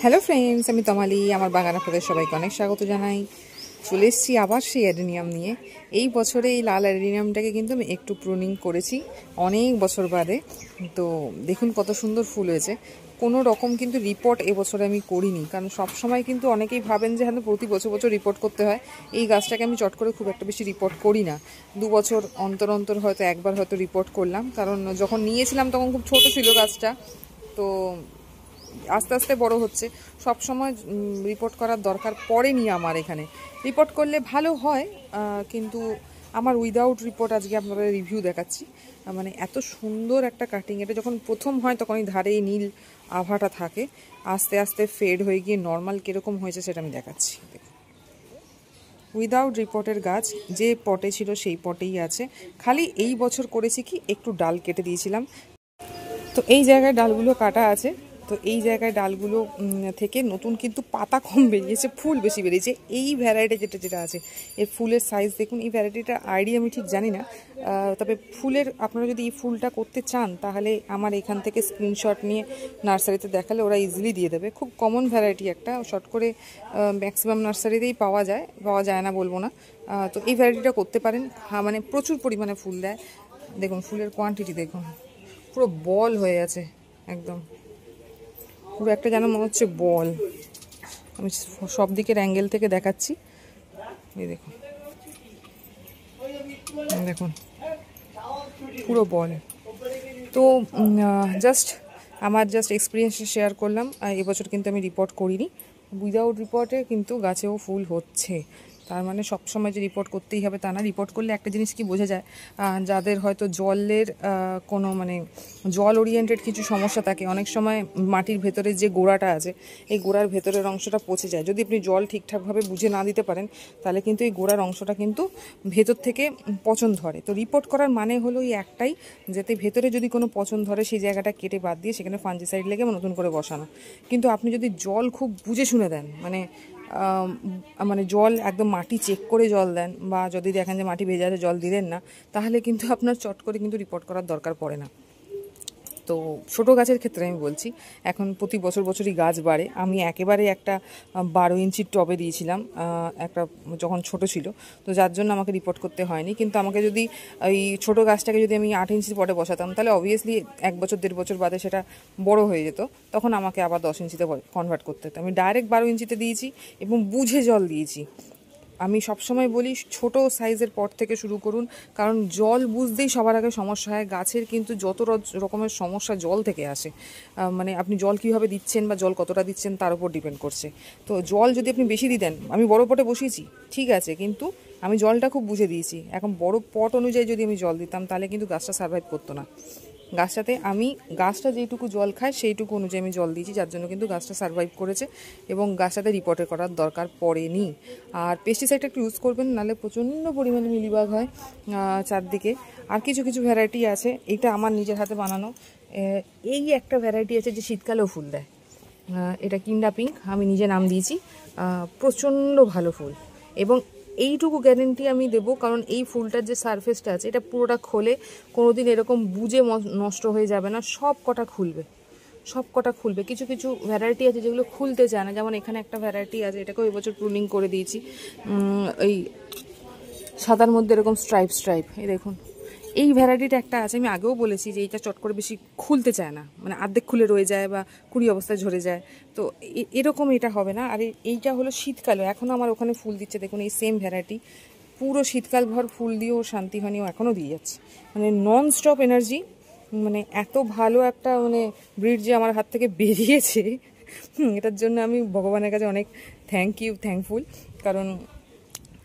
Hello friends, আমি তমালি। আমার বাগান আপনাদের সবাইকে অনেক স্বাগত জানাই। চলে এসেছি আবার সেই অ্যাডেনিয়াম নিয়ে। এই বছরে এই লাল অ্যাডেনিয়ামটাকে কিন্তু আমি একটু প্রুনিং করেছি অনেক বছর বাদে। তো দেখুন কত সুন্দর ফুল হয়েছে। কোনো রকম কিন্তু রিপোর্ট এবছরে আমি করিনি, কারণ সব সময় কিন্তু অনেকেই ভাবেন যে হ্যাঁ প্রতি বছর বছর রিপোর্ট করতে হয়। এই গাছটাকে আমি চট করে খুব একটা বেশি রিপোর্ট করি না। 2 বছর অন্তর অন্তর হয়তো একবার হয়তো রিপোর্ট করলাম, কারণ যখন নিয়েছিলাম তখন খুব ছোট ছিল গাছটা। তো আস্তে আস্তে বড় হচ্ছে। সব সময় রিপোর্ট করার দরকার পড়েনি আমার এখানে। রিপোর্ট করলে ভালো হয়, কিন্তু আমার উইদাউট রিপোর্ট আজকে আপনাদের রিভিউ দেখাচ্ছি। মানে এত সুন্দর একটা কাটিং। এটা যখন প্রথম হয় তখন এই ধারে নীল আভাটা থাকে, আস্তে আস্তে ফেড হয়ে গিয়ে নর্মাল কীরকম হয়েছে সেটা আমি দেখাচ্ছি। উইদাউট রিপোর্টের গাছ যে পটে ছিল সেই পটেই আছে। খালি এই বছর করেছি কি একটু ডাল কেটে দিয়েছিলাম। তো এই জায়গায় ডালগুলো কাটা আছে। তো এই জায়গায় ডালগুলো থেকে নতুন কিন্তু পাতা কম বেরিয়েছে, ফুল বেশি বেরিয়েছে। এই ভ্যারাইটি যেটা আছে, এর ফুলের সাইজ দেখুন। এই ভ্যারাইটিটা আইডিয়া আমি ঠিক জানি না, তবে ফুলের আপনারা যদি এই ফুলটা করতে চান তাহলে আমার এখান থেকে স্ক্রিনশট নিয়ে নার্সারিতে দেখালে ওরা ইজিলি দিয়ে দেবে। খুব কমন ভ্যারাইটি একটা, শর্ট করে ম্যাক্সিমাম নার্সারিতেই পাওয়া যায় না বলবো না। তো এই ভ্যারাইটিটা করতে পারেন। হ্যাঁ, মানে প্রচুর পরিমাণে ফুল দেয়। দেখুন ফুলের কোয়ান্টিটি দেখুন, পুরো বল হয়ে আছে একদম, পুরো একটা যেন মনে হচ্ছে বল। আমি সব দিকের অ্যাঙ্গেল থেকে দেখাচ্ছি। এই দেখুন, দেখুন পুরো বল। তো আমার এক্সপিরিয়েন্স শেয়ার করলাম। এবছর কিন্তু আমি রিপোর্ট করিনি। উইদাউট রিপোর্টে কিন্তু গাছেও ফুল হচ্ছে। তার মানে সবসময় যে রিপোর্ট করতেই হবে তা না। রিপোর্ট করলে একটা জিনিস কি বোঝা যায়, যাদের হয়তো জলের কোনো মানে জল ওরিয়েন্টেড কিছু সমস্যা থাকে, অনেক সময় মাটির ভেতরে যে গোড়াটা আছে এই গোড়ার ভেতরের অংশটা পচে যায়। যদি আপনি জল ঠিকঠাকভাবে বুঝে না দিতে পারেন তাহলে কিন্তু এই গোড়ার অংশটা কিন্তু ভেতর থেকে পচন ধরে। তো রিপোর্ট করার মানে হলো এই একটাই, যাতে ভেতরে যদি কোনো পচন ধরে সেই জায়গাটা কেটে বাদ দিয়ে সেখানে ফাঞ্জিসাইড লেগে নতুন করে বসানো। কিন্তু আপনি যদি জল খুব বুঝে শুনে দেন, মানে জল একদম মাটি চেক করে জল দেন, বা যদি দেখেন যে মাটি ভেজা আছে জল দিলেন না, তাহলে কিন্তু আপনার চট করে কিন্তু রিপোর্ট করার দরকার পড়ে না। তো ছোটো গাছের ক্ষেত্রে আমি বলছি, এখন প্রতি বছরই গাছ বাড়ে। আমি একেবারে একটা 12 ইঞ্চির টবে দিয়েছিলাম একটা, যখন ছোট ছিল, তো যার জন্য আমাকে রিপোর্ট করতে হয়নি। কিন্তু আমাকে যদি এই ছোটো গাছটাকে যদি আমি 8 ইঞ্চির পটে বসাতাম তাহলে অবভিয়াসলি 1 বছর 1.5 বছর বাদে সেটা বড় হয়ে যেত, তখন আমাকে আবার 10 ইঞ্চিতে কনভার্ট করতে হতো। আমি ডাইরেক্ট 12 ইঞ্চিতে দিয়েছি এবং বুঝে জল দিয়েছি। আমি সবসময় বলি ছোট সাইজের পট থেকে শুরু করুন, কারণ জল বুঝতেই সবার আগে সমস্যা হয়। গাছের কিন্তু যত রকমের সমস্যা জল থেকে আসে। মানে আপনি জল কীভাবে দিচ্ছেন বা জল কতটা দিচ্ছেন তার উপর ডিপেন্ড করছে। তো জল যদি আপনি বেশি দিতেন, আমি বড় পটে বসিয়েছি ঠিক আছে, কিন্তু আমি জলটা খুব বুঝে দিয়েছি। এখন বড় পট অনুযায়ী যদি আমি জল দিতাম তাহলে কিন্তু গাছটা সার্ভাইভ করতো না। গাছটা যেইটুকু জল খায় সেইটুকু অনুযায়ী আমি জল দিয়েছি, যার জন্য কিন্তু গাছটা সার্ভাইভ করেছে এবং গাছটাতে রিপোর্টে করার দরকার পড়েনি। আর পেস্টিসাইডটা একটু ইউজ করবেন, নাহলে প্রচণ্ড পরিমাণে মিলিবাগ হয় চারদিকে। আর কিছু ভ্যারাইটি আছে, এইটা আমার নিজের হাতে বানানো। এই একটা ভ্যারাইটি আছে যে শীতকালেও ফুল দেয়, এটা কিন্ডা পিঙ্ক, আমি নিজে নাম দিয়েছি। প্রচণ্ড ভালো ফুল, এবং এইটুকু গ্যারেন্টি আমি দেবো, কারণ এই ফুলটার যে সারফেসটা আছে এটা পুরোটা খোলে, কোনো দিন এরকম বুঝে নষ্ট হয়ে যাবে না, সব কটা খুলবে। কিছু ভ্যারাইটি আছে যেগুলো খুলতে চায় না, যেমন এখানে একটা ভ্যারাইটি আছে, এটাকেও এবছর প্রুনিং করে দিয়েছি। এই সাদার মধ্যে এরকম স্ট্রাইপ, এই দেখুন এই ভ্যারাইটিটা একটা আছে। আমি আগেও বলেছি যে এইটা চট করে বেশি খুলতে চায় না, মানে অর্ধেক খুলে রয়ে যায় বা কুড়ি অবস্থায় ঝরে যায়। তো এরকম এটা হবে না। আর এইটা হলো শীতকালে, এখনও আমার ওখানে ফুল দিচ্ছে দেখুন, এই সেম ভ্যারাইটি পুরো শীতকাল ভর ফুল দিয়েও শান্তি হয়নি, ও এখনও দিয়ে যাচ্ছে, মানে নন স্টপ এনার্জি। মানে এত ভালো একটা মানে ব্রিড যে আমার হাত থেকে বেরিয়েছে, এটার জন্য আমি ভগবানের কাছে অনেক থ্যাঙ্কফুল, কারণ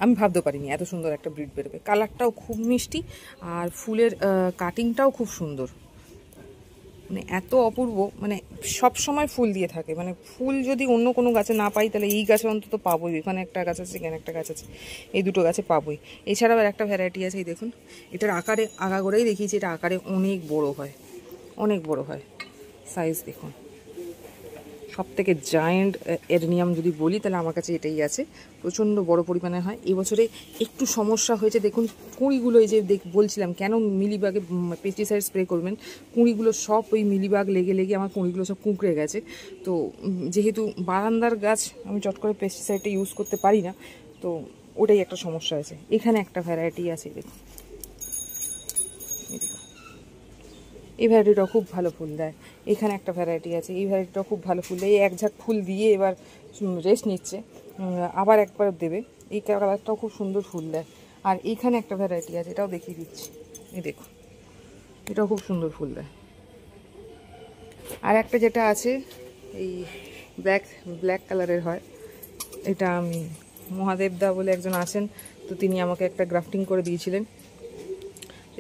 আমি ভাবতে পারিনি এত সুন্দর একটা ব্রিড বেরোবে। কালারটাও খুব মিষ্টি, আর ফুলের কাটিংটাও খুব সুন্দর, মানে এত অপূর্ব। মানে সব সময় ফুল দিয়ে থাকে, মানে ফুল যদি অন্য কোনো গাছে না পাই তাহলে এই গাছে অন্তত পাবোই। এখানে একটা গাছ আছে, এখানে একটা গাছ আছে, এই দুটো গাছে পাবোই। এছাড়াও আর একটা ভ্যারাইটি আছে, এই দেখুন এটার আকারে আগাগোড়াই দেখিয়েছি, এটা আকারে অনেক বড় হয় সাইজ দেখুন। সব থেকে জায়েন্ট এডেনিয়াম যদি বলি তাহলে আমার কাছে এটাই আছে, প্রচণ্ড বড় পরিমাণে হয়। এবছরে একটু সমস্যা হয়েছে, দেখুন কুঁড়িগুলো এই যে বলছিলাম কেন মিলিবাগে পেস্টিসাইড স্প্রে করবেন, কুঁড়িগুলো সব ওই মিলিবাগ লেগে লেগে আমার কুঁড়িগুলো সব কুঁকড়ে গেছে। তো যেহেতু বারান্দার গাছ আমি চট করে পেস্টিসাইডটা ইউজ করতে পারি না, তো ওটাই একটা সমস্যা আছে। এখানে একটা ভ্যারাইটি আছে, দেখুন এই ভ্যারাইটিটাও খুব ভালো ফুল দেয়। এখানে একটা ভ্যারাইটি আছে, এই ভ্যারাইটিটাও খুব ভালো ফুল দেয়। এই এক ঝাঁক ফুল দিয়ে এবার রেস্ট নিচ্ছে, আবার একবার দেবে। এই কালারটাও খুব সুন্দর ফুল দেয়। আর এইখানে একটা ভ্যারাইটি আছে, এটাও দেখিয়ে দিচ্ছি, এই দেখুন এটাও খুব সুন্দর ফুল দেয়। আর একটা যেটা আছে এই ব্ল্যাক কালারের হয়, এটা আমি মহাদেবদা বলে একজন আছেন, তো তিনি আমাকে একটা গ্রাফটিং করে দিয়েছিলেন।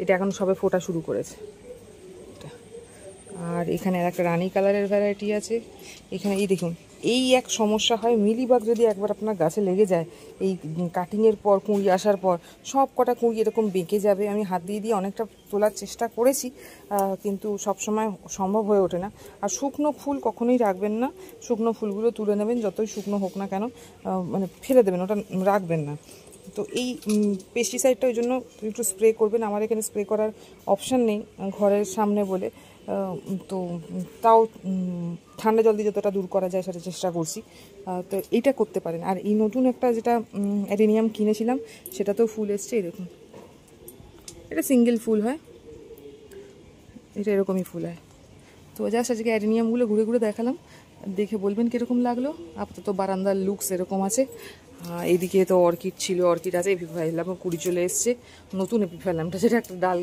এটা এখন সবে ফোটা শুরু করেছে। আর এখানে আর একটা রানী কালারের ভ্যারাইটি আছে। এখানে এই দেখুন, এই এক সমস্যা হয়, মিলিবাগ যদি একবার আপনার গাছে লেগে যায়, এই কাটিংয়ের পর কুঁড়ি আসার পর সব কটা কুঁড়ি এরকম বেঁকে যাবে। আমি হাত দিয়ে দিয়ে অনেকটা তোলার চেষ্টা করেছি, কিন্তু সবসময় সম্ভব হয়ে ওঠে না। আর শুকনো ফুল কখনোই রাখবেন না, শুকনো ফুলগুলো তুলে নেবেন, যতই শুকনো হোক না কেন, মানে ফেলে দেবেন, ওটা রাখবেন না। তো এই পেস্টিসাইডটা ওই জন্য একটু স্প্রে করবেন। আমার এখানে স্প্রে করার অপশান নেই ঘরের সামনে বলে, তো তাও ঠান্ডা জল দিয়ে যতটা দূর করা যায় সেটা চেষ্টা করছি। তো এইটা করতে পারেন। আর এই নতুন একটা যেটা অ্যাডেনিয়াম কিনেছিলাম সেটাতেও ফুল এসছে, এই দেখুন এটা সিঙ্গেল ফুল হয়, এটা এরকমই ফুল হয়। তো জাস্ট আজকে অ্যাডেনিয়ামগুলো ঘুরে ঘুরে দেখালাম, দেখে বলবেন কীরকম লাগলো। আপাতত বারান্দার লুকস এরকম আছে। এইদিকে তো অর্কিড ছিল, অর্কিড আছে, এপিফাইলাম কুড়ি চলে এসছে, নতুন এপিফাইলামটা যেটা একটা ডাল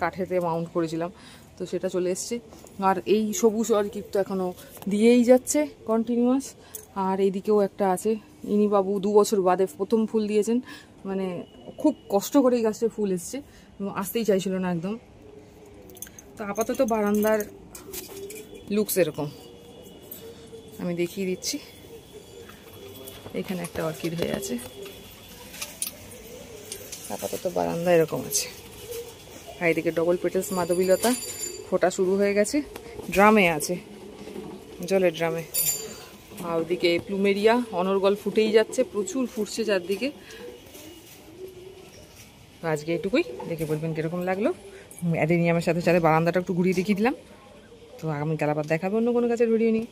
কাঠেতে মাউন্ট করেছিলাম, তো সেটা চলে এসছে। আর এই সবুজ অর্কিড তো এখনও দিয়েই যাচ্ছে কন্টিনিউয়াস। আর এইদিকেও একটা আছে, ইনি বাবু 2 বছর বাদে প্রথম ফুল দিয়েছেন, মানে খুব কষ্ট করে এই গাছটা ফুল এসছে, আসতেই চাইছিল না একদম। তো আপাতত বারান্দার লুকস এরকম আমি দেখিয়ে দিচ্ছি। এখানে একটা অর্কিড হয়ে আছে, আপাতত বারান্দা এরকম আছে। আর এদিকে ডবল পেটেলস মাধবীলতা ফোটা শুরু হয়ে গেছে, ড্রামে আছে, জলের ড্রামে। আর ওদিকে প্লুমেরিয়া অনর্গল ফুটেই যাচ্ছে, প্রচুর ফুটছে চারদিকে। আজকে এটুকুই, দেখে বলবেন কীরকম লাগলো। অ্যাডেনিয়ামের সাথে সাথে বারান্দাটা একটু ঘুরিয়ে দেখিয়ে দিলাম। তো আগামীকাল আবার দেখাবে অন্য কোনো গাছের ভিডিও নিয়ে।